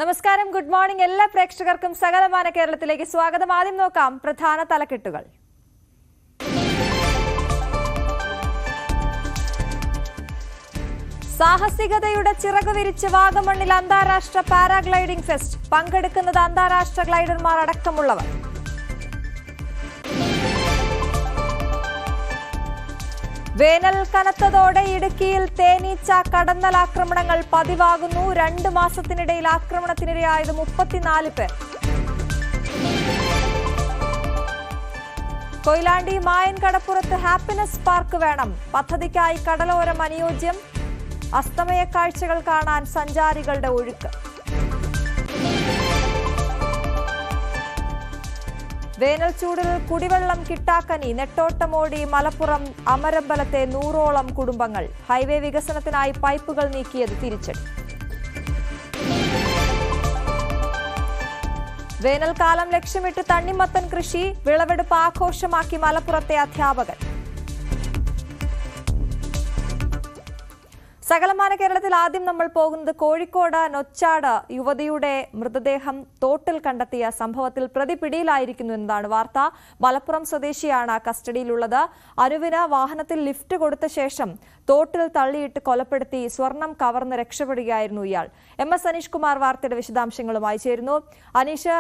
നമസ്കാരം, good morning എല്ലാ പ്രേക്ഷകർക്കും സകലമാന കേരളത്തിലേക്ക് സ്വാഗതം. ആദ്യം നോക്കാം പ്രധാന തലക്കെട്ടുകൾ. സാഹസികതയുടെ ചിറക് വിരിച്ച് വാഗമണ്ണിൽ അന്താരാഷ്ട്ര പാരാഗ്ലൈഡിംഗ് ഫെസ്റ്റ്. പങ്കെടുക്കുന്നത് അന്താരാഷ്ട്ര ഗ്ലൈഡർമാർ അടക്കമുള്ളവർ. വേനൽ കനത്തതോടെ ഇടുക്കിയിൽ തേനീച്ച കടന്നലാക്രമണങ്ങൾ പതിവാകുന്നു. 2 മാസത്തിനിടയിൽ ആക്രമണത്തിനിരയായത് 34 പേർ. കൊയിലാണ്ടി മായൻ കടപ്പുറത്ത് ഹാപ്പിനെസ് പാർക്ക് വേണം. പദ്ധതിക്കായി കടലോരം അനുയോജ്യം. അസ്തമയ കാഴ്ചകൾ കാണാൻ സഞ്ചാരികളുടെ ഒഴുക്ക്. വേനൽ ചൂടിൽ കുടിവെള്ളം കിട്ടാക്കനി. നെട്ടോട്ടമോടി മലപ്പുറം അമരമ്പലത്തെ 100ഓളം കുടുംബങ്ങൾ. ഹൈവേ വികസനത്തിനായി പൈപ്പുകൾ നീക്കിയത് തിരിച്ചടി. വേനൽക്കാലം ലക്ഷ്യമിട്ട് തണ്ണിമത്തൻ കൃഷി. വിളവെടുപ്പ് ആഘോഷമാക്കി മലപ്പുറത്തെ അധ്യാപകർ. സകലമാന കേരളത്തിൽ ആദ്യം നമ്മൾ പോകുന്നത് കോഴിക്കോട് നൊച്ചാട് യുവതിയുടെ മൃതദേഹം തോട്ടിൽ കണ്ടെത്തിയ സംഭവത്തിൽ പ്രതി പിടിയിലായിരിക്കുന്നു എന്നതാണ് വാർത്ത. മലപ്പുറം സ്വദേശിയാണ് കസ്റ്റഡിയിലുള്ളത്. അനുവിന് വാഹനത്തിൽ ലിഫ്റ്റ് കൊടുത്ത ശേഷം തോട്ടിൽ തള്ളിയിട്ട് കൊലപ്പെടുത്തി സ്വർണം കവർന്ന് രക്ഷപ്പെടുകയായിരുന്നു ഇയാൾ. MS അനീഷ് കുമാർ വാർത്തയുടെ വിശദാംശങ്ങളുമായി ചേരുന്നു. അനീഷ്,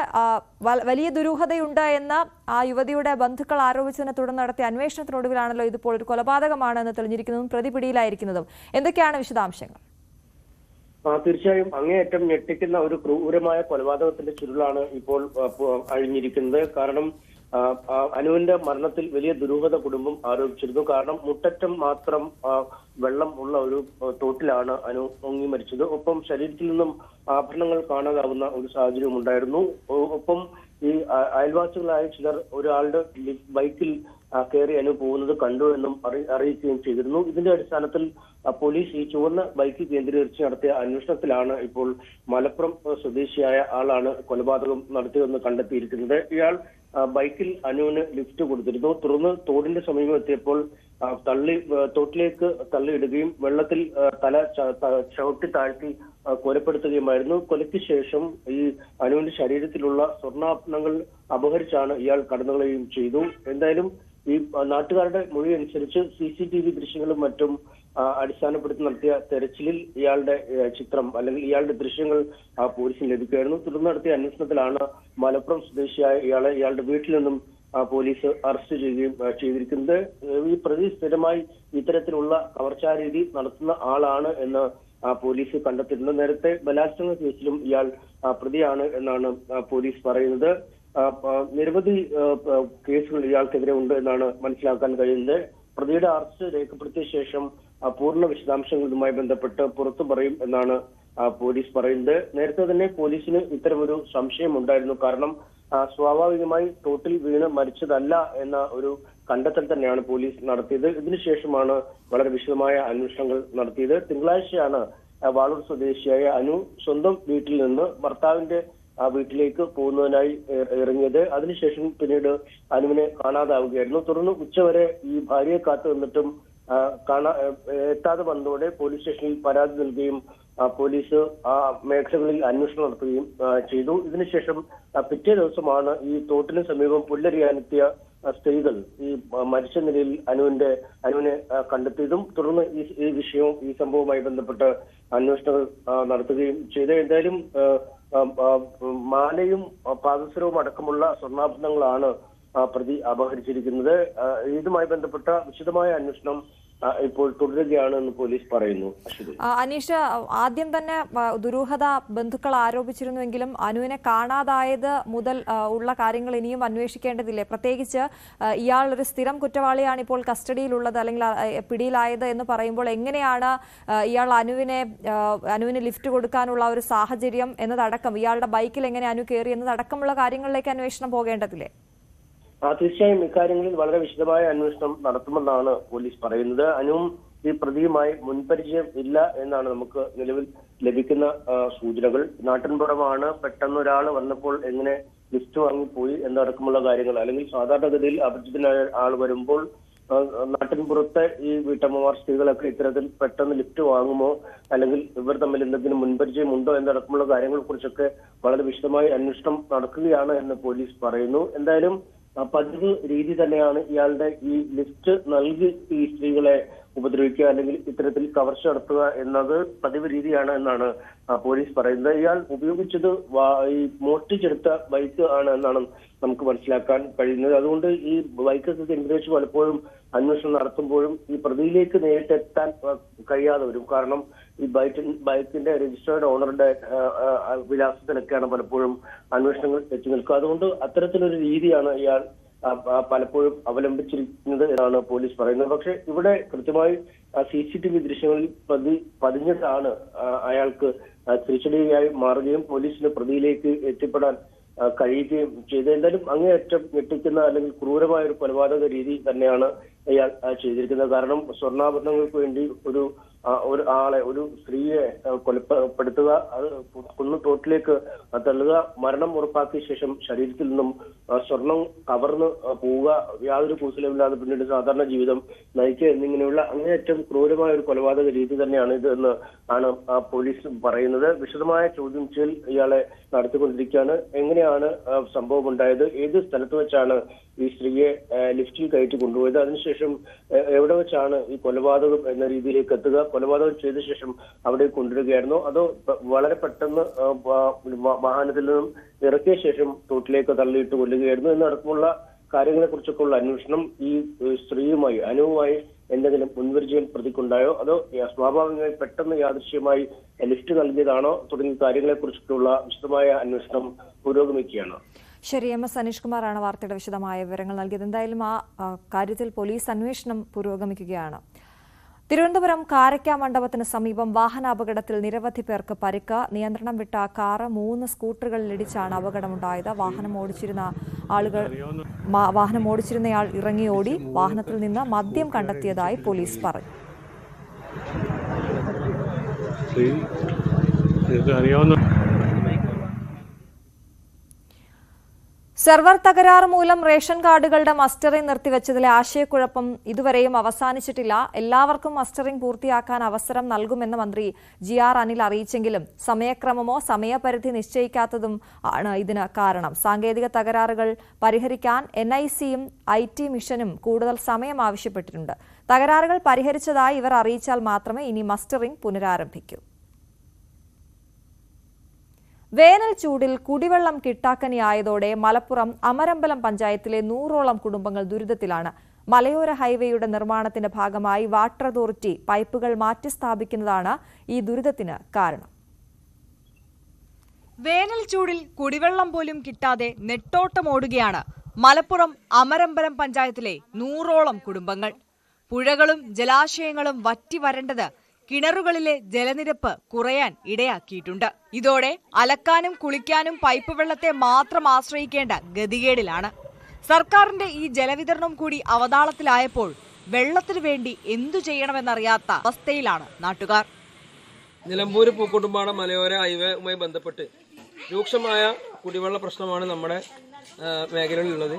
വലിയ ദുരൂഹതയുണ്ട് എന്ന് ആ യുവതിയുടെ ബന്ധുക്കൾ ആരോപിച്ചതിനെ തുടർന്ന് നടത്തിയ അന്വേഷണത്തിനൊടുവിലാണല്ലോ ഇതിപ്പോൾ ഒരു കൊലപാതകമാണ് എന്ന് തെളിഞ്ഞിരിക്കുന്നതും പ്രതി പിടിയിലായിരിക്കുന്നതും. എന്തൊക്കെയാണ് വിശദാംശങ്ങൾ? തീർച്ചയായും അങ്ങേയറ്റം ഞെട്ടിക്കുന്ന ഒരു ക്രൂരമായ കൊലപാതകത്തിന്റെ ചുരുളാണ് ഇപ്പോൾ അഴിഞ്ഞിരിക്കുന്നത്. കാരണം അനുവിന്റെ മരണത്തിൽ വലിയ ദുരൂഹത കുടുംബം ആരോപിച്ചിരുന്നു. കാരണം മുട്ടറ്റം മാത്രം വെള്ളം ഉള്ള ഒരു തോട്ടിലാണ് അനു മുങ്ങി മരിച്ചത്. ഒപ്പം ശരീരത്തിൽ നിന്നും ആഭരണങ്ങൾ കാണാതാവുന്ന ഒരു സാഹചര്യം ഉണ്ടായിരുന്നു. ഒപ്പം ഈ അയൽവാസികളായ ചിലർ ഒരാളുടെ ബൈക്കിൽ കയറി അനു പോകുന്നത് കണ്ടു എന്നും അറിയിക്കുകയും ചെയ്തിരുന്നു. ഇതിന്റെ അടിസ്ഥാനത്തിൽ പോലീസ് ഈ ചുവന്ന ബൈക്ക് കേന്ദ്രീകരിച്ച് നടത്തിയ അന്വേഷണത്തിലാണ് ഇപ്പോൾ മലപ്പുറം സ്വദേശിയായ ആളാണ് കൊലപാതകം നടത്തിയതെന്ന് കണ്ടെത്തിയിരിക്കുന്നത്. ഇയാൾ ബൈക്കിൽ അനുവിന് ലിഫ്റ്റ് കൊടുത്തിരുന്നു. തുടർന്ന് തോടിന്റെ സമീപം എത്തിയപ്പോൾ തോട്ടിലേക്ക് തള്ളിയിടുകയും വെള്ളത്തിൽ തല ചവിട്ടി താഴ്ത്തി കൊലപ്പെടുത്തുകയുമായിരുന്നു. കൊലയ്ക്ക് ശേഷം ഈ അനുവിന്റെ ശരീരത്തിലുള്ള സ്വർണ്ണാഭരണങ്ങൾ അപഹരിച്ചാണ് ഇയാൾ കടന്നുകളയുകയും ചെയ്തു. എന്തായാലും ഈ നാട്ടുകാരുടെ മൊഴി അനുസരിച്ച് CCTV ദൃശ്യങ്ങളും മറ്റും അടിസ്ഥാനപ്പെടുത്തി നടത്തിയ തെരച്ചിലിൽ ഇയാളുടെ ചിത്രം അല്ലെങ്കിൽ ഇയാളുടെ ദൃശ്യങ്ങൾ പോലീസിന് ലഭിക്കുകയായിരുന്നു. തുടർന്ന് നടത്തിയ അന്വേഷണത്തിലാണ് മലപ്പുറം സ്വദേശിയായ ഇയാളുടെ വീട്ടിൽ നിന്നും പോലീസ് അറസ്റ്റ് ചെയ്യുകയും ചെയ്തിരിക്കുന്നത്. ഈ പ്രതി സ്ഥിരമായി ഇത്തരത്തിലുള്ള കവർച്ചാരീതി നടത്തുന്ന ആളാണ് എന്ന് പോലീസ് കണ്ടെത്തിയിട്ടുണ്ട്. നേരത്തെ ബലാത്സംഗ കേസിലും ഇയാൾ പ്രതിയാണ് എന്നാണ് പോലീസ് പറയുന്നത്. നിരവധി കേസുകൾ ഇയാൾക്കെതിരെ ഉണ്ട് എന്നാണ് മനസ്സിലാക്കാൻ കഴിയുന്നത്. പ്രതിയുടെ അറസ്റ്റ് രേഖപ്പെടുത്തിയ ശേഷം പൂർണ്ണ വിശദാംശങ്ങൾ ഇതുമായി ബന്ധപ്പെട്ട് പുറത്തു പറയും എന്നാണ് പോലീസ് പറയുന്നത്. നേരത്തെ തന്നെ പോലീസിന് ഇത്തരമൊരു സംശയം ഉണ്ടായിരുന്നു. കാരണം സ്വാഭാവികമായി തോട്ടിൽ വീണ് മരിച്ചതല്ല എന്ന ഒരു കണ്ടെത്തൽ തന്നെയാണ് പോലീസ് നടത്തിയത്. ഇതിനുശേഷമാണ് വളരെ വിശദമായ അന്വേഷണങ്ങൾ നടത്തിയത്. തിങ്കളാഴ്ചയാണ് വാളൂർ സ്വദേശിയായ അനു സ്വന്തം വീട്ടിൽ നിന്ന് ഭർത്താവിന്റെ വീട്ടിലേക്ക് പോകുന്നതിനായി ഇറങ്ങിയത്. അതിനുശേഷം പിന്നീട് അനുവിനെ കാണാതാവുകയായിരുന്നു. തുടർന്ന് ഉച്ചവരെ ഈ ഭാര്യയെ കാത്തു നിന്നിട്ടും എത്താതെ വന്നതോടെ പോലീസ് സ്റ്റേഷനിൽ പരാതി നൽകുകയും പോലീസ് ആ മേഖലകളിൽ അന്വേഷണം നടത്തുകയും ചെയ്തു. ഇതിനുശേഷം പിറ്റേ ദിവസമാണ് ഈ തോട്ടിന് സമീപം പുല്ലരിയാനെത്തിയ സ്ത്രീകൾ ഈ മരിച്ച നിലയിൽ അനുവിനെ കണ്ടെത്തിയതും തുടർന്ന് ഈ സംഭവവുമായി ബന്ധപ്പെട്ട് അന്വേഷണങ്ങൾ നടത്തുകയും ചെയ്തു. എന്തായാലും മാലയും പാദസരവും അടക്കമുള്ള സ്വർണ്ണാഭരണങ്ങളാണ് പ്രതി അപഹരിച്ചിരിക്കുന്നത്. ഇതുമായി ബന്ധപ്പെട്ട വിശദമായ അന്വേഷണം ഇപ്പോൾ തുടരുകയാണെന്ന് പോലീസ് പറയുന്നു. അനീഷ്, ആദ്യം തന്നെ ദുരൂഹത ബന്ധുക്കൾ ആരോപിച്ചിരുന്നുവെങ്കിലും അനുവിനെ കാണാതായത് മുതൽ ഉള്ള കാര്യങ്ങൾ ഇനിയും അന്വേഷിക്കേണ്ടതില്ലേ? പ്രത്യേകിച്ച് ഇയാൾ ഒരു സ്ഥിരം കുറ്റവാളിയാണ് ഇപ്പോൾ കസ്റ്റഡിയിലുള്ളത് അല്ലെങ്കിൽ പിടിയിലായത് എന്ന് പറയുമ്പോൾ എങ്ങനെയാണ് ഇയാൾ അനുവിന് ലിഫ്റ്റ് കൊടുക്കാനുള്ള ഒരു സാഹചര്യം എന്നതടക്കം, ഇയാളുടെ ബൈക്കിൽ എങ്ങനെ അനു കയറി എന്നതടക്കമുള്ള കാര്യങ്ങളിലേക്ക് അന്വേഷണം പോകേണ്ടതില്ലേ? തീർച്ചയായും ഇക്കാര്യങ്ങളിൽ വളരെ വിശദമായ അന്വേഷണം നടത്തുമെന്നാണ് പോലീസ് പറയുന്നത്. അനുവും ഈ പ്രതിയുമായി മുൻപരിചയം ഇല്ല എന്നാണ് നമുക്ക് നിലവിൽ ലഭിക്കുന്ന സൂചനകൾ. നാട്ടിൻപുറമാണ്, പെട്ടെന്ന് ഒരാൾ വന്നപ്പോൾ എങ്ങനെ ലിസ്റ്റ് വാങ്ങിപ്പോയി എന്നടക്കമുള്ള കാര്യങ്ങൾ, അല്ലെങ്കിൽ സാധാരണഗതിയിൽ അപരിചിതനായ ആൾ വരുമ്പോൾ നാട്ടിൻപുറത്തെ ഈ വീട്ടമ്മമാർ സ്ത്രീകളൊക്കെ ഇത്തരത്തിൽ പെട്ടെന്ന് ലിഫ്റ്റ് വാങ്ങുമോ, അല്ലെങ്കിൽ ഇവർ തമ്മിൽ എന്തെങ്കിലും മുൻപരിചയമുണ്ടോ എന്നടക്കമുള്ള കാര്യങ്ങളെ കുറിച്ചൊക്കെ വളരെ വിശദമായി അന്വേഷണം നടക്കുകയാണ് എന്ന് പോലീസ് പറയുന്നു. എന്തായാലും പതിവ് രീതി തന്നെയാണ് ഇയാളുടെ ഈ ലിഫ്റ്റ് നൽകി ഈ സ്ത്രീകളെ ഉപദ്രവിക്കുക അല്ലെങ്കിൽ ഇത്തരത്തിൽ കവർച്ച നടത്തുക എന്നത് പതിവ് രീതിയാണ് എന്നാണ് പോലീസ് പറയുന്നത്. ഇയാൾ ഉപയോഗിച്ചത് ഈ മോഷ്ടിച്ചെടുത്ത ബൈക്ക് ആണ് എന്നാണ് നമുക്ക് മനസ്സിലാക്കാൻ കഴിയുന്നത്. അതുകൊണ്ട് ഈ ബൈക്കൊക്കെ കേന്ദ്രീകരിച്ച് പലപ്പോഴും അന്വേഷണം നടത്തുമ്പോഴും ഈ പ്രതിയിലേക്ക് നേരിട്ടെത്താൻ കഴിയാതെ വരും. കാരണം ഈ ബൈക്കിന്റെ രജിസ്റ്റേർഡ് ഓണറുടെ വിലാസത്തിലൊക്കെയാണ് പലപ്പോഴും അന്വേഷണങ്ങൾ എത്തി നിൽക്കുക. അതുകൊണ്ട് അത്തരത്തിലൊരു രീതിയാണ് ഇയാൾ പലപ്പോഴും അവലംബിച്ചിരിക്കുന്നത് എന്നാണ് പോലീസ് പറയുന്നത്. പക്ഷെ ഇവിടെ കൃത്യമായി CCTV ദൃശ്യങ്ങളിൽ പതിഞ്ഞതാണ് അയാൾക്ക് തിരിച്ചടിയായി മാറുകയും പോലീസിന് പ്രതിയിലേക്ക് എത്തിപ്പെടാൻ കഴിയുകയും ചെയ്തു. എന്തായാലും അങ്ങേയറ്റം ഞെട്ടിക്കുന്ന അല്ലെങ്കിൽ ക്രൂരമായ ഒരു കൊലപാതക രീതി തന്നെയാണ് ഇയാൾ ചെയ്തിരിക്കുന്നത്. കാരണം സ്വർണ്ണാഭരണങ്ങൾക്ക് വേണ്ടി ഒരു സ്ത്രീയെ കൊലപ്പെടുത്തുക, അത് കുന്നു തോട്ടിലേക്ക് തള്ളുക, മരണം ഉറപ്പാക്കിയ ശേഷം ശരീരത്തിൽ നിന്നും സ്വർണം കവർന്ന് പോവുക, യാതൊരു കൂസലുമില്ലാതെ പിന്നീട് സാധാരണ ജീവിതം നയിക്കുക എന്നിങ്ങനെയുള്ള അങ്ങേയറ്റം ക്രൂരമായ ഒരു കൊലപാതക രീതി തന്നെയാണ് ഇത് എന്ന് ആണ് പോലീസ് പറയുന്നത്. വിശദമായ ചോദ്യം ചെയ്യൽ ഇയാളെ നടത്തിക്കൊണ്ടിരിക്കുകയാണ്. എങ്ങനെയാണ് സംഭവം ഉണ്ടായത്, ഏത് സ്ഥലത്ത് വെച്ചാണ് ഈ സ്ത്രീയെ ലിഫ്റ്റിൽ കയറ്റി കൊണ്ടുപോയത്, അതിനുശേഷം എവിടെ വെച്ചാണ് ഈ കൊലപാതകം എന്ന രീതിയിലേക്ക് എത്തുക, കൊലപാതകം ചെയ്ത ശേഷം അവിടെ കൊണ്ടുവരികയായിരുന്നോ അതോ വളരെ പെട്ടെന്ന് വാഹനത്തിൽ നിന്നും ഇറക്കിയ ശേഷം തോട്ടിലേക്ക് തള്ളിയിട്ട് കൊല്ലുകയായിരുന്നു എന്നടക്കമുള്ള കാര്യങ്ങളെ കുറിച്ചൊക്കെ ഉള്ള അന്വേഷണം ഈ സ്ത്രീയുമായി അനുവുമായി എന്തെങ്കിലും മുൻപരിചയം പ്രതിക്കുണ്ടായോ അതോ സ്വാഭാവികമായി പെട്ടെന്ന് യാദൃശ്യമായി ലിഫ്റ്റ് നൽകിയതാണോ തുടങ്ങിയ കാര്യങ്ങളെ കുറിച്ചിട്ടുള്ള വിശദമായ അന്വേഷണം പുരോഗമിക്കുകയാണ്. ശരി, MS അനീഷ് കുമാറാണ് വാർത്തയുടെ വിശദമായ വിവരങ്ങൾ നൽകിയത്. എന്തായാലും ആ കാര്യത്തിൽ പോലീസ് അന്വേഷണം പുരോഗമിക്കുകയാണ്. തിരുവനന്തപുരം കാരയ്ക്ക മണ്ഡപത്തിന് സമീപം വാഹനാപകടത്തിൽ നിരവധി പേർക്ക് പരിക്ക്. നിയന്ത്രണം വിട്ട കാറ് 3 സ്കൂട്ടറുകളിലിടിച്ചാണ് അപകടമുണ്ടായത്. വാഹനം ഓടിച്ചിരുന്നയാൾ ഇറങ്ങിയോടി. വാഹനത്തിൽ നിന്ന് മദ്യം കണ്ടെത്തിയതായി പോലീസ് പറഞ്ഞു. സെർവർ തകരാറ് മൂലം റേഷൻ കാർഡുകളുടെ മസ്റ്ററിംഗ് നിർത്തിവെച്ചതിലെ ആശയക്കുഴപ്പം ഇതുവരെയും അവസാനിച്ചിട്ടില്ല. എല്ലാവർക്കും മസ്റ്ററിംഗ് പൂർത്തിയാക്കാൻ അവസരം നൽകുമെന്ന് മന്ത്രി GR അനിൽ അറിയിച്ചെങ്കിലും സമയക്രമമോ സമയപരിധി നിശ്ചയിക്കാത്തതും ആണ് ഇതിന് കാരണം. സാങ്കേതിക തകരാറുകൾ പരിഹരിക്കാൻ NIC-യും IT മിഷനും കൂടുതൽ സമയം ആവശ്യപ്പെട്ടിട്ടുണ്ട്. തകരാറുകൾ പരിഹരിച്ചതായി ഇവർ അറിയിച്ചാൽ മാത്രമേ ഇനി മസ്റ്ററിംഗ് പുനരാരംഭിക്കൂ. വേനൽ ചൂടിൽ കുടിവെള്ളം കിട്ടാക്കനിയായതോടെ മലപ്പുറം അമരമ്പലം പഞ്ചായത്തിലെ 100ഓളം കുടുംബങ്ങൾ ദുരിതത്തിലാണ്. മലയോര ഹൈവേയുടെ നിർമ്മാണത്തിന്റെ ഭാഗമായി വാട്ടർ അതോറിറ്റി പൈപ്പുകൾ മാറ്റിസ്ഥാപിക്കുന്നതാണ് ഈ ദുരിതത്തിന് കാരണം. വേനൽ ചൂടിൽ കുടിവെള്ളം പോലും കിട്ടാതെ നെട്ടോട്ടമോടുകയാണ് മലപ്പുറം അമരമ്പലം പഞ്ചായത്തിലെ 100ഓളം കുടുംബങ്ങൾ. പുഴകളും ജലാശയങ്ങളും വറ്റി വരണ്ടത് കിണറുകളിലെ ജലനിരപ്പ് കുറയാൻ ഇടയാക്കിയിട്ടുണ്ട്. ഇതോടെ അലക്കാനും കുളിക്കാനും പൈപ്പ് വെള്ളത്തെ മാത്രം ആശ്രയിക്കേണ്ട ഗതികേടിലാണ്. സർക്കാരിന്റെ ഈ ജലവിതരണം കൂടി അവതാളത്തിലായപ്പോൾ വെള്ളത്തിനു വേണ്ടി എന്തു ചെയ്യണമെന്നറിയാത്ത അവസ്ഥയിലാണ് നാട്ടുകാർ. നിലമ്പൂർ പൂക്കോട്ടുംപാടം മലയോര ഹൈവേയുമായി ബന്ധപ്പെട്ട് രൂക്ഷമായ കുടിവെള്ള പ്രശ്നമാണ് നമ്മുടെ മേഖലയിലുള്ളത്.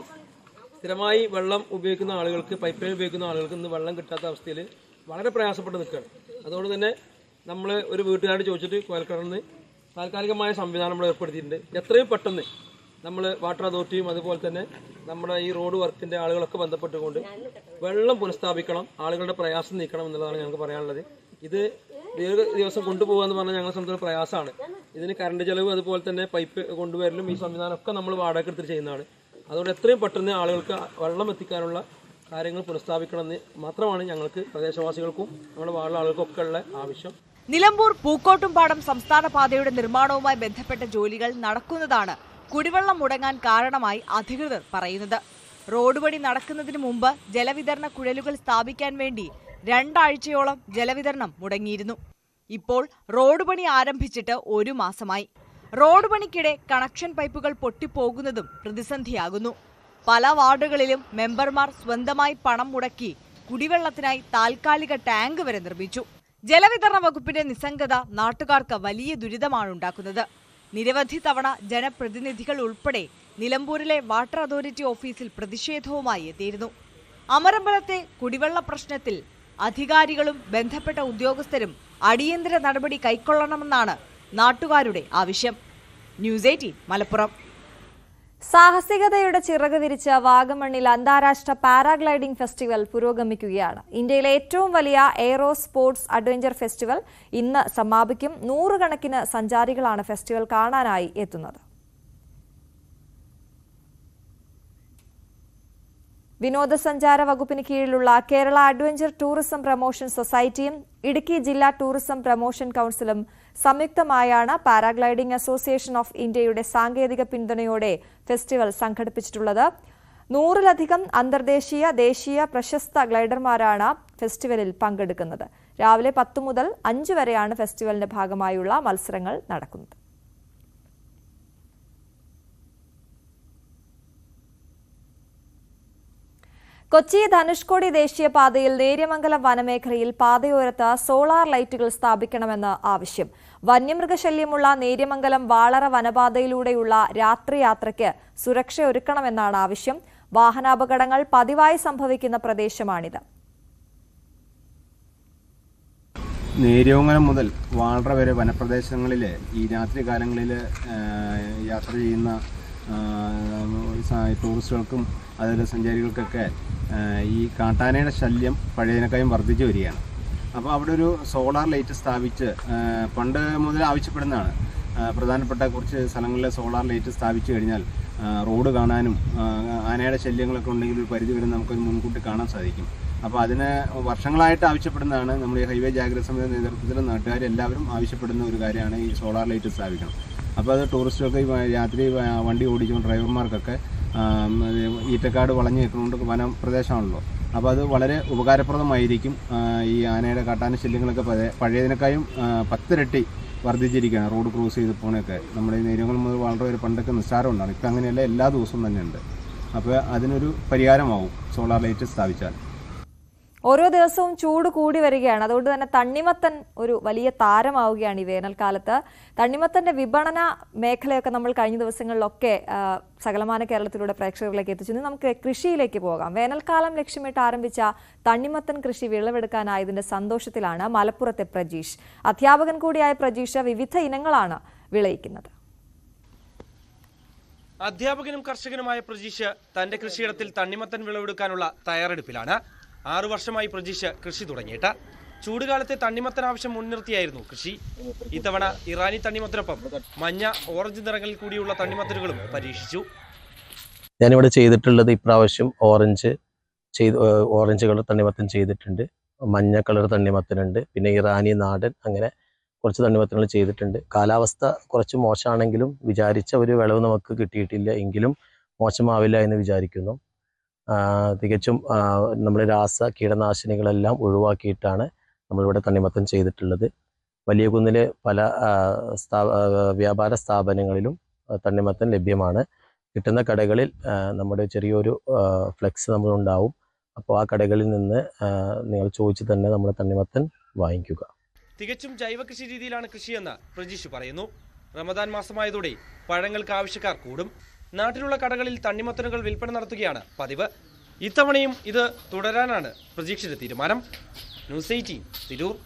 സ്ഥിരമായി വെള്ളം ഉപയോഗിക്കുന്ന ആളുകൾക്ക്, പൈപ്പ് ലൈൻ ഉപയോഗിക്കുന്ന ആളുകൾക്ക് ഇന്ന് വെള്ളം കിട്ടാത്ത അവസ്ഥയിൽ വളരെ പ്രയാസപ്പെട്ട് നിൽക്കുകയാണ്. അതുകൊണ്ട് തന്നെ നമ്മൾ ഒരു വീട്ടുകാരോട് ചോദിച്ചിട്ട് കുഴൽക്കിണറിന് താൽക്കാലികമായ സംവിധാനം നമ്മൾ ഏർപ്പെടുത്തിയിട്ടുണ്ട്. എത്രയും പെട്ടെന്ന് നമ്മൾ വാട്ടർ അതോറിറ്റിയും അതുപോലെ തന്നെ നമ്മുടെ ഈ റോഡ് വർക്കിൻ്റെ ആളുകളൊക്കെ ബന്ധപ്പെട്ടുകൊണ്ട് വെള്ളം പുനഃസ്ഥാപിക്കണം, ആളുകളുടെ പ്രയാസം നീക്കണം എന്നുള്ളതാണ് ഞങ്ങൾക്ക് പറയാനുള്ളത്. ഇത് ദിവസം കൊണ്ടുപോകുക എന്ന് പറഞ്ഞാൽ ഞങ്ങളെ സംബന്ധിച്ച പ്രയാസമാണ്. ഇതിന് കറണ്ട് ചെലവ് അതുപോലെ തന്നെ പൈപ്പ് കൊണ്ടുവരലും ഈ സംവിധാനമൊക്കെ നമ്മൾ വാടക എടുത്തിട്ട് ചെയ്യുന്നതാണ്. അതുകൊണ്ട് എത്രയും പെട്ടെന്ന് ആളുകൾക്ക് വെള്ളം എത്തിക്കാനുള്ള കാര്യങ്ങൾ പുനഃസ്ഥാപിക്കണമെന്ന് മാത്രമാണ് ഞങ്ങൾക്ക് പ്രദേശവാസികൾക്കും നമ്മുടെ വാർഡിലെ ആളുകൾക്കും ഒക്കെ ഉള്ള ആവശ്യം. നിലമ്പൂർ പൂക്കോട്ടുംപാടം സംസ്ഥാന പാതയുടെ നിർമ്മാണവുമായി ബന്ധപ്പെട്ട ജോലികൾ നടക്കുന്നതാണ് കുടിവെള്ളം മുടങ്ങാൻ കാരണമായി അധികൃതർ പറയുന്നത്. റോഡ് പണി നടക്കുന്നതിന് മുമ്പ് ജലവിതരണ കുഴലുകൾ സ്ഥാപിക്കാൻ വേണ്ടി 2 ആഴ്ചയോളം ജലവിതരണം മുടങ്ങിയിരുന്നു. ഇപ്പോൾ റോഡ് പണി ആരംഭിച്ചിട്ട് 1 മാസമായി. റോഡ് പണിക്കിടെ കണക്ഷൻ പൈപ്പുകൾ പൊട്ടിപ്പോകുന്നതും പ്രതിസന്ധിയാകുന്നു. പല വാർഡുകളിലും മെമ്പർമാർ സ്വന്തമായി പണം മുടക്കി കുടിവെള്ളത്തിനായി താൽക്കാലിക ടാങ്ക് വരെ നിർമ്മിച്ചു. ജലവിതരണ വകുപ്പിന്റെ നിസ്സംഗത നാട്ടുകാർക്ക് വലിയ ദുരിതമാണ് ഉണ്ടാക്കുന്നത്. നിരവധി തവണ ജനപ്രതിനിധികൾ ഉൾപ്പെടെ നിലമ്പൂരിലെ വാട്ടർ അതോറിറ്റി ഓഫീസിൽ പ്രതിഷേധവുമായി എത്തിയിരുന്നു. അമരമ്പലത്തെ കുടിവെള്ള പ്രശ്നത്തിൽ അധികാരികളും ബന്ധപ്പെട്ട ഉദ്യോഗസ്ഥരും അടിയന്തര നടപടി കൈക്കൊള്ളണമെന്നാണ് നാട്ടുകാരുടെ ആവശ്യം. ന്യൂസ് 18 മലപ്പുറം. സാഹസികതയുടെ ചിറക് വിരിച്ച വാഗമണ്ണിൽ അന്താരാഷ്ട്ര പാരാഗ്ലൈഡിംഗ് ഫെസ്റ്റിവൽ പുരോഗമിക്കുകയാണ്. ഇന്ത്യയിലെ ഏറ്റവും വലിയ എയ്റോ സ്പോർട്സ് അഡ്വഞ്ചർ ഫെസ്റ്റിവൽ ഇന്ന് സമാപിക്കും. 100 കണക്കിന് സഞ്ചാരികളാണ് ഫെസ്റ്റിവൽ കാണാനായി എത്തുന്നത്. വിനോദസഞ്ചാര വകുപ്പിന് കീഴിലുള്ള കേരള അഡ്വഞ്ചർ ടൂറിസം പ്രൊമോഷൻ സൊസൈറ്റിയും ഇടുക്കി ജില്ലാ ടൂറിസം പ്രൊമോഷൻ കൌൺസിലും സംയുക്തമായാണ് പാരാഗ്ലൈഡിംഗ് അസോസിയേഷൻ ഓഫ് ഇന്ത്യയുടെ സാങ്കേതിക പിന്തുണയോടെ ഫെസ്റ്റിവൽ സംഘടിപ്പിച്ചിട്ടുള്ളത്. 100-ലധികം അന്തർദേശീയ ദേശീയ പ്രശസ്ത ഗ്ലൈഡർമാരാണ് ഫെസ്റ്റിവലിൽ പങ്കെടുക്കുന്നത്. രാവിലെ 10 മുതൽ 5 വരെയാണ് ഫെസ്റ്റിവലിന്റെ ഭാഗമായുള്ള മത്സരങ്ങൾ നടക്കുന്നത്. കൊച്ചി ധനുഷ്കോടി ദേശീയപാതയിൽ നേര്യമംഗലം വനമേഖലയിൽ പാതയോരത്ത് സോളാർ ലൈറ്റുകൾ സ്ഥാപിക്കണമെന്ന് ആവശ്യം. വന്യമൃഗശല്യമുള്ള നേര്യമംഗലം വാളറ വനപാതയിലൂടെയുള്ള രാത്രിയാത്രയ്ക്ക് സുരക്ഷയൊരുക്കണമെന്നാണ് ആവശ്യം. വാഹനാപകടങ്ങൾ പതിവായി സംഭവിക്കുന്ന പ്രദേശമാണിത്. നേര്യമംഗലം മുതൽ വാളറ വരെ വനപ്രദേശങ്ങളിൽ ഈ രാത്രികാലങ്ങളിൽ യാത്ര ചെയ്യുന്ന ടൂറിസ്റ്റുകൾക്കും അതുപോലെ സഞ്ചാരികൾക്കൊക്കെ ഈ കാട്ടാനയുടെ ശല്യം പഴയതിനേക്കാളും വർദ്ധിച്ചു വരികയാണ്. അപ്പോൾ അവിടെ ഒരു സോളാർ ലൈറ്റ് സ്ഥാപിച്ച് പണ്ട് മുതൽ ആവശ്യപ്പെടുന്നതാണ്. പ്രധാനപ്പെട്ട കുറച്ച് സ്ഥലങ്ങളിൽ സോളാർ ലൈറ്റ് സ്ഥാപിച്ചു കഴിഞ്ഞാൽ റോഡ് കാണാനും ആനയുടെ ശല്യങ്ങളൊക്കെ ഉണ്ടെങ്കിൽ ഒരു പരിധി വരെ നമുക്കൊരു മുൻകൂട്ടി കാണാൻ സാധിക്കും. അപ്പോൾ അതിന് വർഷങ്ങളായിട്ട് ആവശ്യപ്പെടുന്നതാണ്. നമ്മുടെ ഈ ഹൈവേ ജാഗ്രത സമിതി നേതൃത്വത്തിൽ നാട്ടുകാരെല്ലാവരും ആവശ്യപ്പെടുന്ന ഒരു കാര്യമാണ് ഈ സോളാർ ലൈറ്റ് സ്ഥാപിക്കണം. അപ്പോൾ അത് ടൂറിസ്റ്റുകൾക്ക് രാത്രി വണ്ടി ഓടിക്കുന്ന ഡ്രൈവർമാർക്കൊക്കെ ഈറ്റക്കാട് വളഞ്ഞു നിൽക്കുന്നതുകൊണ്ട് വനപ്രദേശമാണല്ലോ. അപ്പോൾ അത് വളരെ ഉപകാരപ്രദമായിരിക്കും. ഈ ആനയുടെ കാട്ടാന ശല്യങ്ങളൊക്കെ പഴയതിനേക്കാളും 10 ഇരട്ടി വർദ്ധിച്ചിരിക്കുകയാണ്. റോഡ് ക്രോസ് ചെയ്ത് പോകണൊക്കെ നമ്മുടെ ഈ നേരങ്ങൾ മുതൽ വളരെ ഒരു പണ്ടൊക്കെ നിസ്സാരം ഉണ്ടാണ്. ഇപ്പം അങ്ങനെയല്ല, എല്ലാ ദിവസവും തന്നെ ഉണ്ട്. അപ്പോൾ അതിനൊരു പരിഹാരമാവും സോളാർ ലൈറ്റ് സ്ഥാപിച്ചാൽ. ഓരോ ദിവസവും ചൂട് കൂടി വരികയാണ്. അതുകൊണ്ട് തന്നെ തണ്ണിമത്തൻ ഒരു വലിയ താരമാവുകയാണ് ഈ വേനൽക്കാലത്ത്. തണ്ണിമത്തന്റെ വിപണന മേഖലയൊക്കെ നമ്മൾ കഴിഞ്ഞ ദിവസങ്ങളിലൊക്കെ സകലമാന കേരളത്തിലൂടെ പ്രേക്ഷകരിലേക്ക് എത്തിച്ചു. നമുക്ക് കൃഷിയിലേക്ക് പോകാം. വേനൽക്കാലം ലക്ഷ്യമിട്ട് ആരംഭിച്ച തണ്ണിമത്തൻ കൃഷി വിളവെടുക്കാനായതിന്റെ സന്തോഷത്തിലാണ് മലപ്പുറത്തെ പ്രജീഷ്. അധ്യാപകൻ കൂടിയായ പ്രജീഷ് വിവിധ ഇനങ്ങളാണ് വിളയിക്കുന്നത്. അധ്യാപകനും കർഷകനുമായ പ്രജീഷ് തന്റെ കൃഷിയിടത്തിൽ തണ്ണിമത്തൻ വിളവെടുക്കാനുള്ള തയ്യാറെടുപ്പിലാണ്. 6 വർഷമായി പ്രജീഷ് കൃഷി തുടങ്ങിയിട്ട്. ചൂടുകാലത്തെ തണ്ണിമത്തൻ ആവശ്യം മുൻനിർത്തിയായിരുന്നു കൃഷി. ഇത്തവണ ഇറാനി തണ്ണിമത്തനൊപ്പം മഞ്ഞ, ഓറഞ്ച് നിറങ്ങളിൽ കൂടിയുള്ള തണ്ണിമത്തനുകളും പരീക്ഷിച്ചു. ഞാനിവിടെ ചെയ്തിട്ടുള്ളത് ഇപ്രാവശ്യം ഓറഞ്ച് കളർ തണ്ണിമത്തൻ ചെയ്തിട്ടുണ്ട്, മഞ്ഞ കളർ തണ്ണിമത്തനുണ്ട്, പിന്നെ ഇറാനി, നാടൻ, അങ്ങനെ കുറച്ച് തണ്ണിമത്തനുകൾ ചെയ്തിട്ടുണ്ട്. കാലാവസ്ഥ കുറച്ച് മോശമാണെങ്കിലും വിചാരിച്ച ഒരു വിളവ് നമുക്ക് കിട്ടിയിട്ടില്ല. എങ്കിലും മോശമാവില്ല എന്ന് വിചാരിക്കുന്നു. തികച്ചും നമ്മൾ കീടനാശിനികളെല്ലാം ഒഴിവാക്കിയിട്ടാണ് നമ്മളിവിടെ തണ്ണിമത്തൻ ചെയ്തിട്ടുള്ളത്. വലിയ കുന്നിലെ പല വ്യാപാര സ്ഥാപനങ്ങളിലും തണ്ണിമത്തൻ ലഭ്യമാണ്. കിട്ടുന്ന കടകളിൽ നമ്മുടെ ചെറിയൊരു ഫ്ലെക്സ് നമ്മളുണ്ടാവും. അപ്പോൾ ആ കടകളിൽ നിന്ന് നിങ്ങൾ ചോദിച്ച് തന്നെ നമ്മൾ തണ്ണിമത്തൻ വാങ്ങിക്കുക. തികച്ചും ജൈവ കൃഷി രീതിയിലാണ് കൃഷിയെന്ന് പ്രജീഷ് പറയുന്നു. റമദാൻ മാസമായതോടെ പഴങ്ങൾക്ക് ആവശ്യക്കാർ കൂടും. നാട്ടിലുള്ള കടകളിൽ തണ്ണിമത്തനുകൾ വിൽപ്പന നടത്തുകയാണ് പതിവ്. ഇത്തവണയും ഇത് തുടരാനാണ് പ്രജീഷിന്റെ തീരുമാനം. ന്യൂസ് 18 തിരൂർ.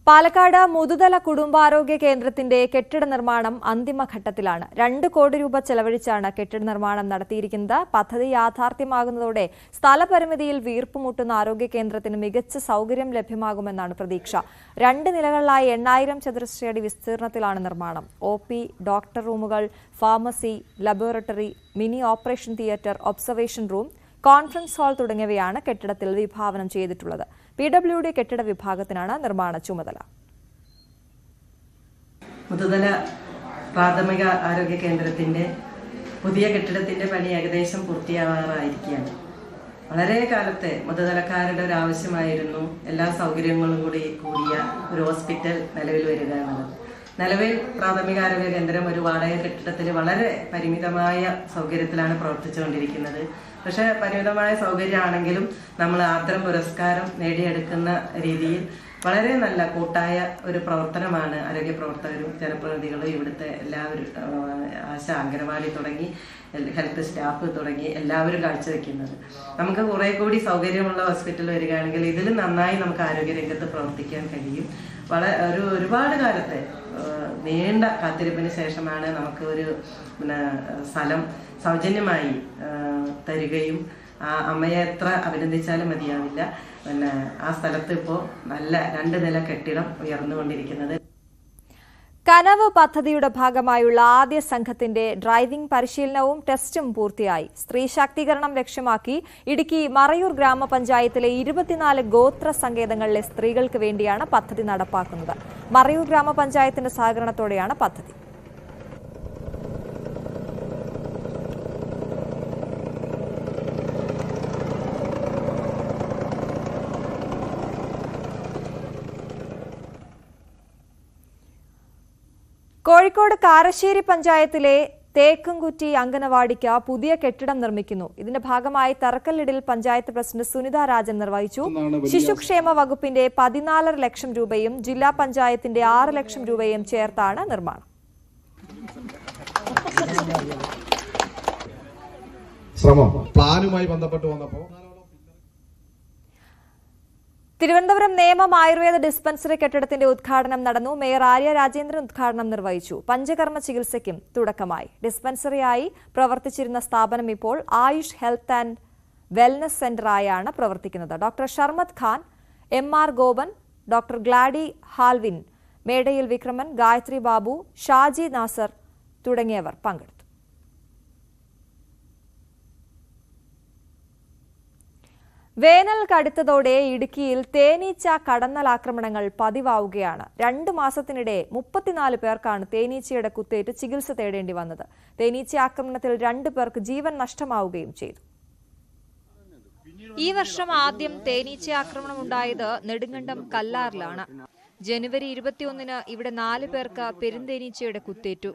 പാലക്കാട് മുതുതല കുടുംബാരോഗ്യ കേന്ദ്രത്തിന്റെ കെട്ടിട നിർമ്മാണം അന്തിമഘട്ടത്തിലാണ്. 2 കോടി രൂപ ചെലവഴിച്ചാണ് കെട്ടിട നിർമ്മാണം നടത്തിയിരിക്കുന്നത്. പദ്ധതി യാഥാർത്ഥ്യമാകുന്നതോടെ സ്ഥലപരിമിതിയിൽ വീർപ്പുമുട്ടുന്ന ആരോഗ്യ കേന്ദ്രത്തിന് മികച്ച സൗകര്യം ലഭ്യമാകുമെന്നാണ് പ്രതീക്ഷ. 2 നിലകളിലായി 8000 ചതുരശ്രയടി വിസ്തീർണത്തിലാണ് നിർമ്മാണം. OP, ഡോക്ടർ റൂമുകൾ, pharmacy, laboratory, mini operation theatre, observation room, conference hall തുടങ്ങിയവയാണ് കെട്ടിടത്തിൽ വിഭാവനം ചെയ്തിട്ടുള്ളത്. PWD കെട്ടിട വിഭാഗത്തിനാണ് നിർമ്മാണ ചുമതല. മുതുതല പ്രാഥമിക ആരോഗ്യ കേന്ദ്രത്തിന്റെ പുതിയ കെട്ടിടത്തിന്റെ പണി ഏകദേശം പൂർത്തിയാവാറായിരിക്കുകയാണ്. വളരെ കാലത്തെ മുതുതലക്കാരുടെ ഒരു ആവശ്യമായിരുന്നു എല്ലാ സൗകര്യങ്ങളും കൂടിയ ഒരു ഹോസ്പിറ്റൽ നിലവിൽ വരിക എന്നുള്ളത്. നിലവിൽ പ്രാഥമിക ആരോഗ്യ കേന്ദ്രം ഒരു വാടക കെട്ടിടത്തിൽ വളരെ പരിമിതമായ സൗകര്യത്തിലാണ് പ്രവർത്തിച്ചുകൊണ്ടിരിക്കുന്നത്. പക്ഷേ പരിമിതമായ സൗകര്യമാണെങ്കിലും നമ്മൾ ആർദ്രം പുരസ്കാരം നേടിയെടുക്കുന്ന രീതിയിൽ വളരെ നല്ല കൂട്ടായ ഒരു പ്രവർത്തനമാണ് ആരോഗ്യ പ്രവർത്തകരും ജനപ്രതിനിധികളും ഇവിടുത്തെ എല്ലാവരും ആശാ അംഗനവാടി തുടങ്ങി ഹെൽത്ത് സ്റ്റാഫ് തുടങ്ങി എല്ലാവരും കാഴ്ചവെക്കുന്നത്. നമുക്ക് കുറെ കൂടി സൗകര്യമുള്ള ഹോസ്പിറ്റൽ വരികയാണെങ്കിൽ ഇതിൽ നന്നായി നമുക്ക് ആരോഗ്യരംഗത്ത് പ്രവർത്തിക്കാൻ കഴിയും. ഒരുപാട് കാലത്തെ നീണ്ട കാത്തിരിപ്പിന് ശേഷമാണ് നമുക്ക് ഒരു സ്ഥലം സൗജന്യമായി തരികയും ആ അമ്മയെ എത്ര അഭിനന്ദിച്ചാലും മതിയാവില്ല. ആ സ്ഥലത്ത് ഇപ്പോൾ നല്ല 2 നില കെട്ടിടം ഉയർന്നുകൊണ്ടിരിക്കുന്നത്. കനവ് പദ്ധതിയുടെ ഭാഗമായുള്ള ആദ്യ സംഘത്തിന്റെ ഡ്രൈവിംഗ് പരിശീലനവും ടെസ്റ്റും പൂർത്തിയായി. സ്ത്രീ ശാക്തീകരണം ലക്ഷ്യമാക്കി ഇടുക്കി മറയൂർ ഗ്രാമപഞ്ചായത്തിലെ 24 ഗോത്ര സങ്കേതങ്ങളിലെ സ്ത്രീകൾക്ക് വേണ്ടിയാണ് പദ്ധതി നടപ്പാക്കുന്നത്. മറയൂർ ഗ്രാമപഞ്ചായത്തിന്റെ സഹകരണത്തോടെയാണ് പദ്ധതി. കോഴിക്കോട് കാരശ്ശേരി പഞ്ചായത്തിലെ തേക്കുംകുറ്റി അംഗനവാടിക്ക് പുതിയ കെട്ടിടം നിർമ്മിക്കുന്നു. ഇതിന്റെ ഭാഗമായി തറക്കല്ലിടിൽ പഞ്ചായത്ത് പ്രസിഡന്റ് സുനിത രാജൻ നിർവഹിച്ചു. ശിശുക്ഷേമ വകുപ്പിന്റെ 14.5 ലക്ഷം രൂപയും ജില്ലാ പഞ്ചായത്തിന്റെ 6 ലക്ഷം രൂപയും ചേർത്താണ് നിർമ്മാണം. ശ്രമം പ്ലാനുമായി ബന്ധപ്പെട്ട് വന്നപ്പോൾ തിരുവനന്തപുരം നേമം ആയുർവേദ ഡിസ്പെൻസറി കെട്ടിടത്തിന്റെ ഉദ്ഘാടനം നടന്നു. മേയർ ആര്യ രാജേന്ദ്രൻ ഉദ്ഘാടനം നിർവഹിച്ചു. പഞ്ചകർമ്മ ചികിത്സയ്ക്കും തുടക്കമായി. ഡിസ്പെൻസറിയായി പ്രവർത്തിച്ചിരുന്ന സ്ഥാപനം ഇപ്പോൾ ആയുഷ് ഹെൽത്ത് ആൻഡ് വെൽനസ് സെന്ററായാണ് പ്രവർത്തിക്കുന്നത്. Doctor Sharmad Khan, MR Gopan, doctor Gladi Halwin, Medayil Vikraman, Gayathri Babu, Shaji Nasar തുടങ്ങിയവർ പങ്കെടുത്തു. വേനൽ കടുത്തതോടെ ഇടുക്കിയിൽ തേനീച്ച കടന്നലാക്രമണങ്ങൾ പതിവാവുകയാണ്. 2 മാസത്തിനിടെ 34 പേർക്കാണ് തേനീച്ചയുടെ കുത്തേറ്റ് ചികിത്സ തേടേണ്ടി വന്നത്. തേനീച്ച ആക്രമണത്തിൽ 2 പേർക്ക് ജീവൻ നഷ്ടമാവുകയും ചെയ്തു. ഈ വർഷം ആദ്യം തേനീച്ച ആക്രമണമുണ്ടായത് നെടുങ്കണ്ടം കല്ലാറിലാണ്. ജനുവരി 21-ന് ഇവിടെ 4 പേർക്ക് പെരുന്തേനീച്ചയുടെ കുത്തേറ്റു.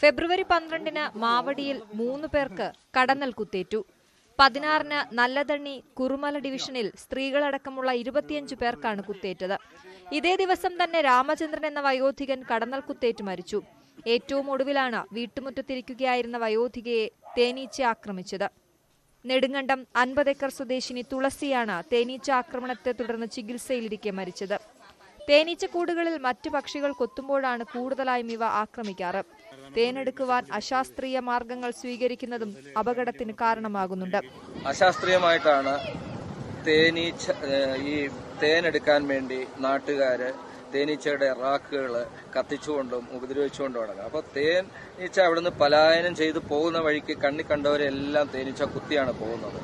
ഫെബ്രുവരി 12-ന് മാവടിയിൽ 3 പേർക്ക് കടന്നൽ കുത്തേറ്റു. 16-ന് നല്ലതണ്ണി കുറുമല ഡിവിഷനിൽ സ്ത്രീകളടക്കമുള്ള 25 പേർക്കാണ് കുത്തേറ്റത്. ഇതേ ദിവസം തന്നെ രാമചന്ദ്രൻ എന്ന വയോധികൻ കടന്നൽ കുത്തേറ്റ് മരിച്ചു. ഏറ്റവും ഒടുവിലാണ് വീട്ടുമുറ്റത്തിരിക്കുകയായിരുന്ന വയോധികയെ തേനീച്ച ആക്രമിച്ചത്. നെടുങ്കണ്ടം 50 ഏക്കർ സ്വദേശിനി തുളസിയാണ് തേനീച്ച ആക്രമണത്തെ തുടർന്ന് ചികിത്സയിലിരിക്കെ മരിച്ചത്. തേനീച്ചക്കൂടുകളിൽ മറ്റു പക്ഷികൾ കൊത്തുമ്പോഴാണ് കൂടുതലായും ഇവ ആക്രമിക്കാറ്. തേനെടുക്കുവാൻ അശാസ്ത്രീയ മാർഗങ്ങൾ സ്വീകരിക്കുന്നതും അപകടത്തിന് കാരണമാകുന്നുണ്ട്. അശാസ്ത്രീയമായിട്ടാണ് ഈ തേനെടുക്കാൻ വേണ്ടി നാട്ടുകാര് തേനീച്ചയുടെ റാക്കുകൾ കത്തിച്ചുകൊണ്ടും ഉപദ്രവിച്ചുകൊണ്ടും നടക്കുക. അപ്പോൾ തേനീച്ച അവിടുന്ന് പലായനം ചെയ്ത് പോകുന്ന വഴിക്ക് കണ്ണി കണ്ടവരെല്ലാം തേനീച്ച കുത്തിയാണ് പോകുന്നത്.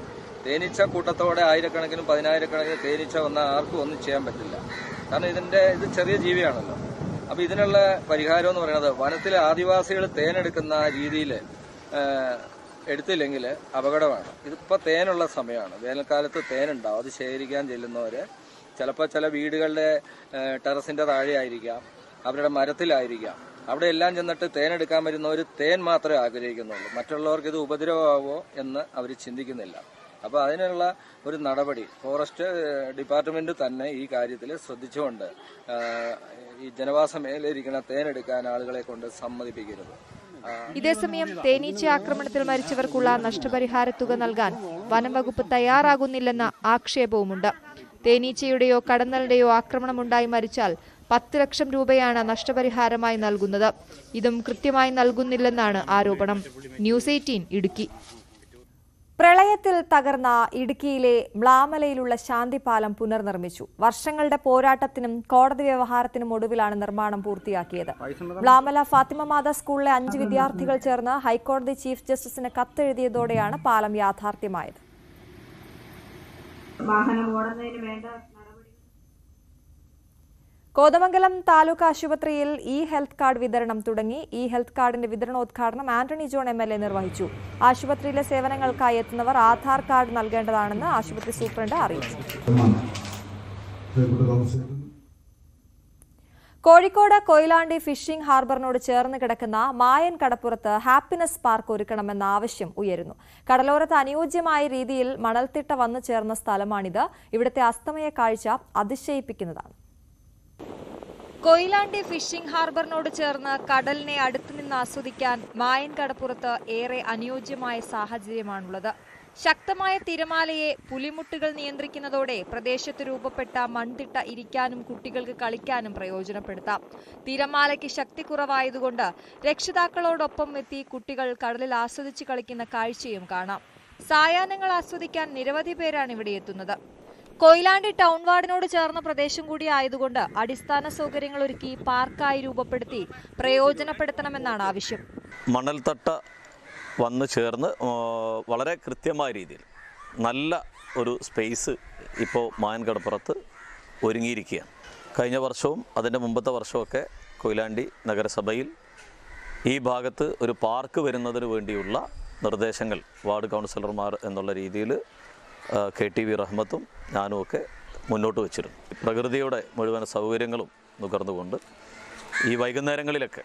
തേനീച്ച കൂട്ടത്തോടെ ആയിരക്കണക്കിനും 10,000-കണക്കിന് തേനീച്ച വന്നാൽ ആർക്കും ഒന്നും ചെയ്യാൻ പറ്റില്ല. കാരണം ഇത് ചെറിയ ജീവിയാണല്ലോ. അപ്പോൾ ഇതിനുള്ള പരിഹാരം എന്ന് പറയുന്നത് വനത്തിലെ ആദിവാസികൾ തേനെടുക്കുന്ന രീതിയിൽ എടുത്തില്ലെങ്കിൽ അപകടമാണ്. ഇതിപ്പോൾ തേനുള്ള സമയമാണ്. വേനൽക്കാലത്ത് തേനുണ്ടാവും. അത് ശേഖരിക്കാൻ ചെല്ലുന്നവർ ചിലപ്പോൾ ചില വീടുകളുടെ ടെറസിന്റെ താഴെ ആയിരിക്കാം, അവരുടെ മരത്തിലായിരിക്കാം. അവിടെ എല്ലാം ചെന്നിട്ട് തേനെടുക്കാൻ വരുന്നവർ തേൻ മാത്രമേ ആഗ്രഹിക്കുന്നുള്ളൂ. മറ്റുള്ളവർക്ക് ഇത് ഉപദ്രവമാവോ എന്ന് അവർ ചിന്തിക്കുന്നില്ല. അപ്പോൾ അതിനുള്ള ഒരു നടപടി ഫോറസ്റ്റ് ഡിപ്പാർട്ട്മെന്റ് തന്നെ ഈ കാര്യത്തിൽ ശ്രദ്ധിച്ചുകൊണ്ട് ഈ ജനവാസ മേഖലയിരിക്കുന്ന തേനെടുക്കാൻ ആളുകളെ കൊണ്ട് സമ്മതിപ്പിക്കരുത്. ഇതേസമയം തേനീച്ച ആക്രമണത്തിൽ മരിച്ചവർക്കുള്ള നഷ്ടപരിഹാര തുക നൽകാൻ വനം വകുപ്പ് തയ്യാറാകുന്നില്ലെന്ന ആക്ഷേപവുമുണ്ട്. തേനീച്ചയുടെയോ കടന്നലിന്റെയോ ആക്രമണമുണ്ടായി മരിച്ചാൽ 10 ലക്ഷം രൂപയാണ് നഷ്ടപരിഹാരമായി നൽകുന്നത്. ഇതും കൃത്യമായി നൽകുന്നില്ലെന്നാണ് ആരോപണം. ന്യൂസ് 18 ഇടുക്കി. പ്രളയത്തിൽ തകർന്ന ഇടുക്കിയിലെ മ്ലാമലയിലുള്ള ശാന്തിപാലം പുനർനിർമ്മിച്ചു. വർഷങ്ങളുടെ പോരാട്ടത്തിനും കോടതി വ്യവഹാരത്തിനും ഒടുവിലാണ് നിർമ്മാണം പൂർത്തിയാക്കിയത്. മ്ലാമല ഫാത്തിമ മാത സ്കൂളിലെ 5 വിദ്യാർത്ഥികൾ ചേർന്ന് ഹൈക്കോടതി ചീഫ് ജസ്റ്റിസിന് കത്തെഴുതിയതോടെയാണ് പാലം യാഥാർത്ഥ്യമായത്. കോതമംഗലം താലൂക്ക് ആശുപത്രിയിൽ ഇ ഹെൽത്ത് കാർഡ് വിതരണം തുടങ്ങി. ഇ ഹെൽത്ത് കാർഡിന്റെ വിതരണോദ്ഘാടനം ആന്റണി ജോൺ MLA നിർവഹിച്ചു. ആശുപത്രിയിലെ സേവനങ്ങൾക്കായി എത്തുന്നവർ ആധാർ കാർഡ് നൽകേണ്ടതാണെന്ന് ആശുപത്രി സൂപ്രണ്ട് അറിയിച്ചു. കോഴിക്കോട് കൊയിലാണ്ടി ഫിഷിംഗ് ഹാർബറിനോട് ചേർന്ന് കിടക്കുന്ന മായൻ കടപ്പുറത്ത് ഹാപ്പിനെസ് പാർക്ക് ഒരുക്കണമെന്ന ആവശ്യം ഉയരുന്നു. കടലോരത്ത് അനുയോജ്യമായ രീതിയിൽ മണൽത്തിട്ട വന്നു ചേർന്ന സ്ഥലമാണിത്. ഇവിടുത്തെ അസ്തമയ കാഴ്ച അതിശയിപ്പിക്കുന്നതാണ്. കൊയിലാണ്ടി ഫിഷിംഗ് ഹാർബറിനോട് ചേർന്ന് കടലിനെ അടുത്തുനിന്ന് ആസ്വദിക്കാൻ മായൻ കടപ്പുറത്ത് ഏറെ അനുയോജ്യമായ സാഹചര്യമാണുള്ളത്. ശക്തമായ തിരമാലയെ പുലിമുട്ടുകൾ നിയന്ത്രിക്കുന്നതോടെ പ്രദേശത്ത് രൂപപ്പെട്ട മൺതിട്ട ഇരിക്കാനും കുട്ടികൾക്ക് കളിക്കാനും പ്രയോജനപ്പെടുത്താം. തിരമാലയ്ക്ക് ശക്തി കുറവായതുകൊണ്ട് രക്ഷിതാക്കളോടൊപ്പം എത്തി കുട്ടികൾ കടലിൽ ആസ്വദിച്ച് കളിക്കുന്ന കാഴ്ചയും കാണാം. സായാഹ്നങ്ങൾ ആസ്വദിക്കാൻ നിരവധി പേരാണ് ഇവിടെ എത്തുന്നത്. കൊയിലാണ്ടി ടൗൺ വാർഡിനോട് ചേർന്ന പ്രദേശം കൂടി ആയതുകൊണ്ട് അടിസ്ഥാന സൗകര്യങ്ങൾ ഒരുക്കി പാർക്കായി രൂപപ്പെടുത്തി പ്രയോജനപ്പെടുത്തണമെന്നാണ് ആവശ്യം. മണൽത്തട്ട വന്ന് ചേർന്ന് വളരെ കൃത്യമായ രീതിയിൽ നല്ല ഒരു സ്പേസ് ഇപ്പോൾ മായൻ കടപ്പുറത്ത് ഒരുങ്ങിയിരിക്കുകയാണ്. കഴിഞ്ഞ വർഷവും അതിൻ്റെ മുമ്പത്തെ വർഷമൊക്കെ കൊയിലാണ്ടി നഗരസഭയിൽ ഈ ഭാഗത്ത് ഒരു പാർക്ക് വരുന്നതിന് വേണ്ടിയുള്ള നിർദ്ദേശങ്ങൾ വാർഡ് കൗൺസിലർമാർ എന്നുള്ള രീതിയിൽ KTV റഹ്മത്തും ഞാനുമൊക്കെ മുന്നോട്ട് വച്ചിരുന്നു. പ്രകൃതിയുടെ മുഴുവൻ സൗകര്യങ്ങളും നുകർന്നുകൊണ്ട് ഈ വൈകുന്നേരങ്ങളിലൊക്കെ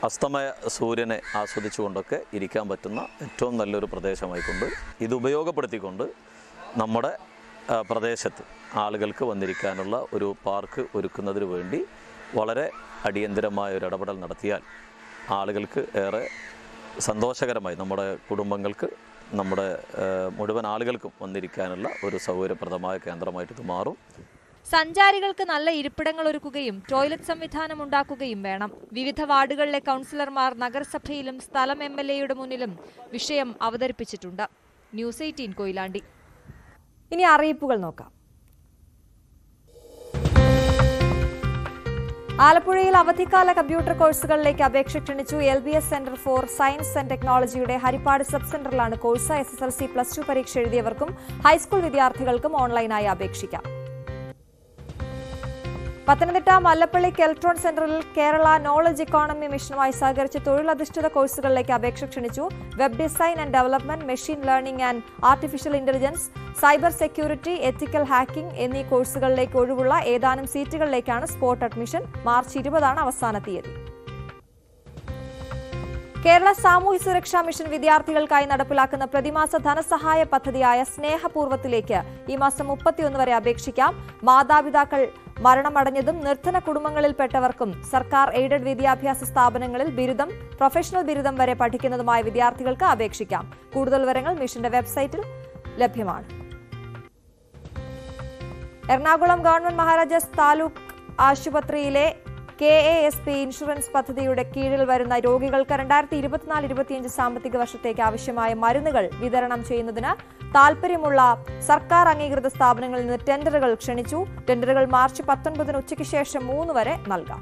അസ്തമയ സൂര്യനെ ആസ്വദിച്ചുകൊണ്ടൊക്കെ ഇരിക്കാൻ പറ്റുന്ന ഏറ്റവും നല്ലൊരു പ്രദേശമായിക്കൊണ്ട് ഇത് ഉപയോഗപ്പെടുത്തിക്കൊണ്ട് നമ്മുടെ പ്രദേശത്ത് ആളുകൾക്ക് വന്നിരിക്കാനുള്ള ഒരു പാർക്ക് ഒരുക്കുന്നതിന് വേണ്ടി വളരെ അടിയന്തരമായ ഒരു ഇടപെടൽ നടത്തിയാൽ ആളുകൾക്ക് ഏറെ സന്തോഷകരമായി നമ്മുടെ കുടുംബങ്ങൾക്ക് നമ്മുടെ മുഴുവൻ ആളുകൾക്കും വന്നിരിക്കാനുള്ള ഒരു സൗകര്യപ്രദമായ കേന്ദ്രമായിട്ട് ഇത് മാറും. സഞ്ചാരികൾക്ക് നല്ല ഇരിപ്പിടങ്ങൾ ഒരുക്കുകയും ടോയ്ലറ്റ് സംവിധാനം ഉണ്ടാക്കുകയും വേണം. വിവിധ വാർഡുകളിലെ കൗൺസിലർമാർ നഗരസഭയിലും സ്ഥലം MLAയുടെ മുന്നിലും വിഷയം അവതരിപ്പിച്ചിട്ടുണ്ട്. ന്യൂസ് 18 കൊയിലാണ്ടി. ഇനി അറിയിപ്പുകൾ നോക്കാം. ആലപ്പുഴയിൽ അവധിക്കാല കമ്പ്യൂട്ടർ കോഴ്സുകളിലേക്ക് അപേക്ഷ ക്ഷണിച്ചു. LBS centre for science and ടെക്നോളജിയുടെ ഹരിപ്പാട് സബ് സെന്ററിലാണ് കോഴ്സ്. SSLC +2 പരീക്ഷ എഴുതിയവർക്കും ഹൈസ്കൂൾ വിദ്യാർത്ഥികൾക്കും ഓൺലൈനായി അപേക്ഷിക്കാം. പത്തനംതിട്ട മല്ലപ്പള്ളി കെൽട്രോൺ സെന്ററിൽ കേരള നോളജ് ഇക്കോണമി മിഷനുമായി സഹകരിച്ച് തൊഴിലധിഷ്ഠിത കോഴ്സുകളിലേക്ക് അപേക്ഷ ക്ഷണിച്ചു. Web design and development, machine learning and artificial intelligence, cyber security, ethical hacking എന്നീ കോഴ്സുകളിലേക്ക് ഒഴിവുള്ള ഏതാനും സീറ്റുകളിലേക്കാണ് സ്പോട്ട് അഡ്മിഷൻ. മാർച്ച് 20 അവസാന തീയതി. കേരള സാമൂഹ്യ സുരക്ഷാ മിഷൻ വിദ്യാർത്ഥികൾക്കായി നടപ്പിലാക്കുന്ന പ്രതിമാസ ധനസഹായ പദ്ധതിയായ സ്നേഹപൂർവ്വത്തിലേക്ക് ഈ മാസം 31 വരെ അപേക്ഷിക്കാം. മാതാപിതാക്കൾ മരണമടഞ്ഞതും നിർധന കുടുംബങ്ങളിൽപ്പെട്ടവർക്കും സർക്കാർ എയ്ഡഡ് വിദ്യാഭ്യാസ സ്ഥാപനങ്ങളിൽ ബിരുദം, പ്രൊഫഷണൽ ബിരുദം വരെ പഠിക്കുന്നതുമായ വിദ്യാർത്ഥികൾക്ക് അപേക്ഷിക്കാം. കൂടുതൽ വിവരങ്ങൾ മിഷന്റെ വെബ്സൈറ്റിൽ ലഭ്യമാണ്. എറണാകുളം ഗവൺമെന്റ് മഹാരാജാസ് താലൂക്ക് ആശുപത്രിയിലെ KASP ഇൻഷുറൻസ് പദ്ധതിയുടെ കീഴിൽ വരുന്ന രോഗികൾക്ക് 2024-25 സാമ്പത്തിക വർഷത്തേക്ക് ആവശ്യമായ മരുന്നുകൾ വിതരണം ചെയ്യുന്നതിന് താൽപര്യമുള്ള സർക്കാർ അംഗീകൃത സ്ഥാപനങ്ങളിൽ നിന്ന് ടെൻഡറുകൾ ക്ഷണിച്ചു. ടെൻഡറുകൾ മാർച്ച് 19 ഉച്ചയ്ക്ക് ശേഷം 3 വരെ നൽകാം.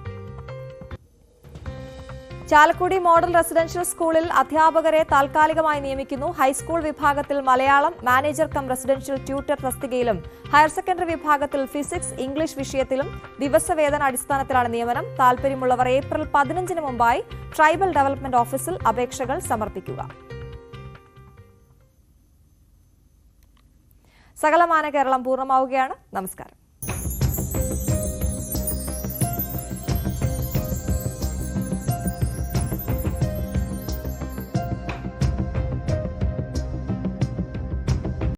ചാലക്കുടി മോഡൽ റെസിഡൻഷ്യൽ സ്കൂളിൽ അധ്യാപകരെ താൽക്കാലികമായി നിയമിക്കുന്നു. ഹൈസ്കൂൾ വിഭാഗത്തിൽ Malayalam manager cum residential tutor തസ്തികയിലും ഹയർ സെക്കൻഡറി വിഭാഗത്തിൽ ഫിസിക്സ്, ഇംഗ്ലീഷ് വിഷയത്തിലും ദിവസവേതന അടിസ്ഥാനത്തിലാണ് നിയമനം. താൽപര്യമുള്ളവർ ഏപ്രിൽ 15 മുമ്പായി ട്രൈബൽ ഡെവലപ്മെന്റ് ഓഫീസിൽ അപേക്ഷകൾ സമർപ്പിക്കുക. സകലമാന കേരളം പൂർണ്ണമാവുകയാണ്. നമസ്കാരം.